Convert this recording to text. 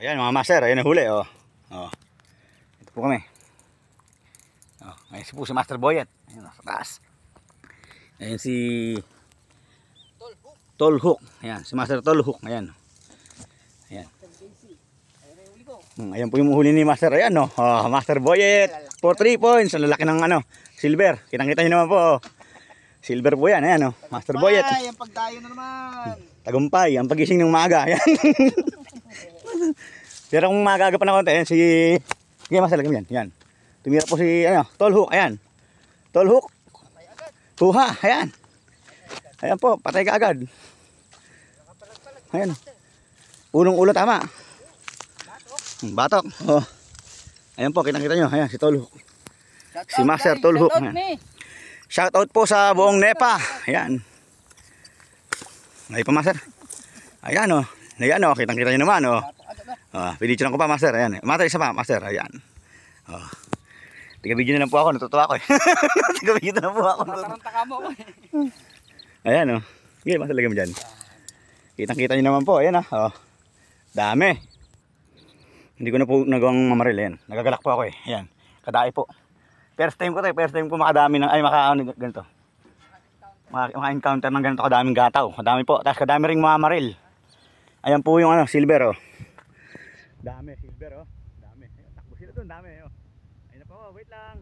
Ayan mga master, ayan ang huli oh. Oh. Ito po kami. Oh, ayan si po si Master Boyet. Ayan sa taas. Ayan si Tolhook. Ayan si Master Tolhook. Ayan. Ayan. Ayan po yung huli ni Master. Ayan oh. Oh, Master Boyet for 3 points. Ang lalaki ng ano, silver. Kitang-kita niyo naman po. Oh. Silver po yan. Ayan oh. Master Boyet. Ang pagdayo na naman. Tagumpay. Ang pagising ng maaga. Ayan. Pero kung magaga pa na konti, ayan si... Sige, Master, lagam yan. Ayan. Tumira po si, ano, Tolhook. Ayan. Tolhook. Tuha. Ayan. Ayan po, patay ka agad. Ayan. Unong ulo tama. Batok. Oh. Ayan po, kitang-kita nyo. Ayan, si Tolhook. Si Master Tolhook. Shout out po sa buong NEPA. Ayan. Ay pa, Master. Ayan, oh. Ayan, oh. Kitang-kita nyo naman, oh. Video lang ko pa, Master. Ayan. Master, isa pa, Master. Ayan. Oh. Tiga-video na lang po ako. Natutuwa ako eh. Tiga-video na lang po ako. Tataranta ka mo. Ayan, oh. Sige, Master, lagay mo dyan. Kitang-kita nyo naman po. Ayan, oh. Dami. Hindi ko na po nagawang mamaril. Ayan. Nagagalak po ako eh. Ayan. Kadai po. First time ko to eh. First time ko makadami ng... Ay, ganito. Maka-encounter ng ganito kadaming gataw. Kadami po. Tapos kadami ring mamaril. Ayan po yung ano, silver, oh. Dami, silver, oh. Dami. Ayun, takbo sila doon, dami, oh. Ayun na po, wait lang.